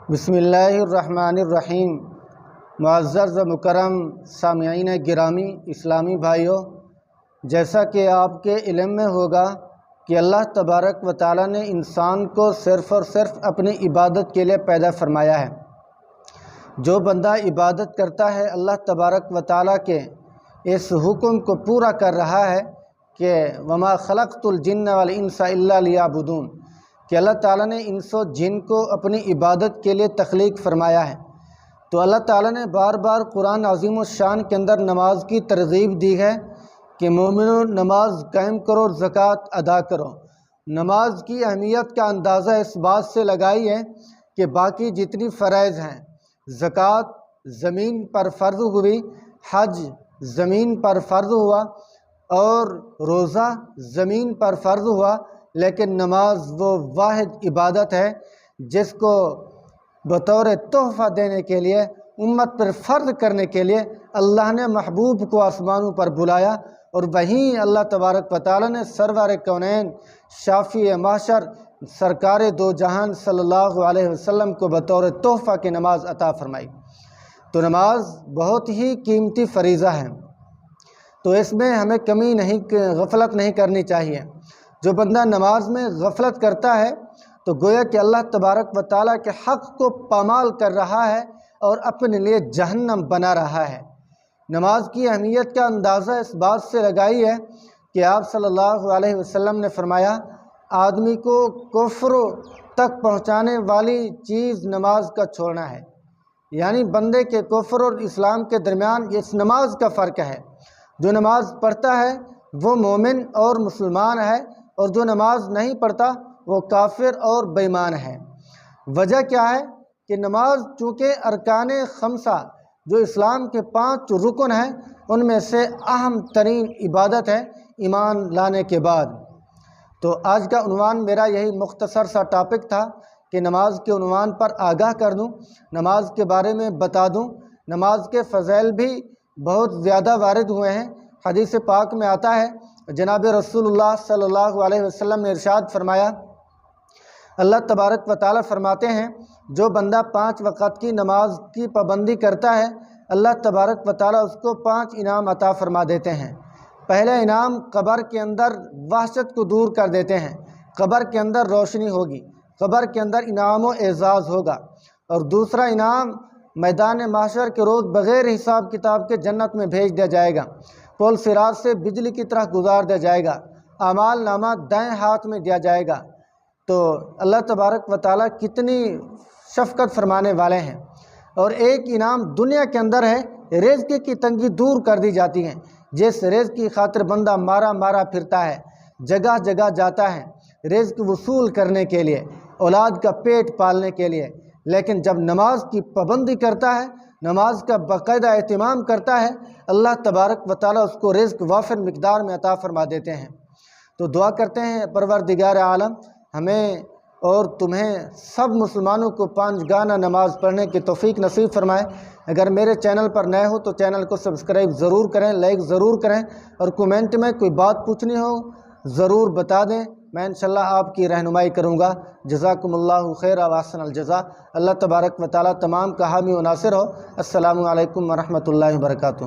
بسم اللہ الرحمن الرحیم۔ معزز و مکرم سامعین گرامی اسلامی بھائیوں، جیسا کہ آپ کے علم میں ہوگا کہ اللہ تبارک و تعالیٰ نے انسان کو صرف اور صرف اپنی عبادت کے لیے پیدا فرمایا ہے۔ جو بندہ عبادت کرتا ہے اللہ تبارک و تعالیٰ کے اس حکم کو پورا کر رہا ہے کہ وما خلقت الجن والانس الا لیعبدون، کہ اللہ تعالیٰ نے انس و جن کو اپنی عبادت کے لیے تخلیق فرمایا ہے۔ تو اللہ تعالیٰ نے بار بار قرآن عظیم الشان کے اندر نماز کی ترغیب دی ہے کہ مومنو نماز قائم کرو اور زکوٰۃ ادا کرو۔ نماز کی اہمیت کا اندازہ اس بات سے لگائی ہے کہ باقی جتنی فرائض ہیں، زکوٰۃ زمین پر فرض ہوئی، حج زمین پر فرض ہوا اور روزہ زمین پر فرض ہوا، لیکن نماز وہ واحد عبادت ہے جس کو بطور تحفہ دینے کے لیے، امت پر فرض کرنے کے لیے اللہ نے محبوب کو آسمانوں پر بلایا، اور وہیں اللہ تبارک و تعالیٰ نے سرور کونین شافی محشر سرکار دو جہان صلی اللہ علیہ وسلم کو بطور تحفہ کی نماز عطا فرمائی۔ تو نماز بہت ہی قیمتی فریضہ ہے، تو اس میں ہمیں کمی نہیں، غفلت نہیں کرنی چاہیے۔ جو بندہ نماز میں غفلت کرتا ہے تو گویا کہ اللہ تبارک و تعالیٰ کے حق کو پامال کر رہا ہے اور اپنے لیے جہنم بنا رہا ہے۔ نماز کی اہمیت کا اندازہ اس بات سے لگائی ہے کہ آپ صلی اللہ علیہ وسلم نے فرمایا، آدمی کو کفر تک پہنچانے والی چیز نماز کا چھوڑنا ہے، یعنی بندے کے کفر اور اسلام کے درمیان اس نماز کا فرق ہے۔ جو نماز پڑھتا ہے وہ مومن اور مسلمان ہے، اور جو نماز نہیں پڑھتا وہ کافر اور بے ایمان ہے۔ وجہ کیا ہے کہ نماز چونکہ ارکان خمسہ جو اسلام کے 5 رکن ہیں ان میں سے اہم ترین عبادت ہے ایمان لانے کے بعد۔ تو آج کا عنوان میرا یہی مختصر سا ٹاپک تھا کہ نماز کے عنوان پر آگاہ کر دوں، نماز کے بارے میں بتا دوں۔ نماز کے فضائل بھی بہت زیادہ وارد ہوئے ہیں۔ حدیث پاک میں آتا ہے، جناب رسول اللہ صلی اللہ علیہ وسلم نے ارشاد فرمایا، اللہ تبارک و تعالیٰ فرماتے ہیں جو بندہ 5 وقت کی نماز کی پابندی کرتا ہے اللہ تبارک و تعالیٰ اس کو 5 انعام عطا فرما دیتے ہیں۔ پہلا انعام قبر کے اندر وحشت کو دور کر دیتے ہیں، قبر کے اندر روشنی ہوگی، قبر کے اندر انعام و اعزاز ہوگا۔ اور دوسرا انعام میدان محشر کے روز بغیر حساب کتاب کے جنت میں بھیج دیا جائے گا، پل صراط سے بجلی کی طرح گزار دیا جائے گا، اعمال نامہ دائیں ہاتھ میں دیا جائے گا۔ تو اللہ تبارک و تعالیٰ کتنی شفقت فرمانے والے ہیں۔ اور ایک انعام دنیا کے اندر ہے، رزق کی تنگی دور کر دی جاتی ہے۔ جس رزق کی خاطر بندہ مارا مارا پھرتا ہے، جگہ جگہ جاتا ہے رزق وصول کرنے کے لیے، اولاد کا پیٹ پالنے کے لیے، لیکن جب نماز کی پابندی کرتا ہے، نماز کا باقاعدہ اہتمام کرتا ہے، اللہ تبارک و تعالیٰ اس کو رزق وافر مقدار میں عطا فرما دیتے ہیں۔ تو دعا کرتے ہیں پروردگار عالم ہمیں اور تمہیں سب مسلمانوں کو 5 گانہ نماز پڑھنے کی توفیق نصیب فرمائے۔ اگر میرے چینل پر نئے ہو تو چینل کو سبسکرائب ضرور کریں، لائک ضرور کریں، اور کومنٹ میں کوئی بات پوچھنی ہو ضرور بتا دیں، میں انشاءاللہ آپ کی رہنمائی کروں گا۔ جزاکم اللہ خیر و احسن الجزا۔ اللہ تبارک و تعالیٰ تمام کا حامی و ناصر ہو۔ السلام علیکم ورحمۃ اللہ وبرکاتہ۔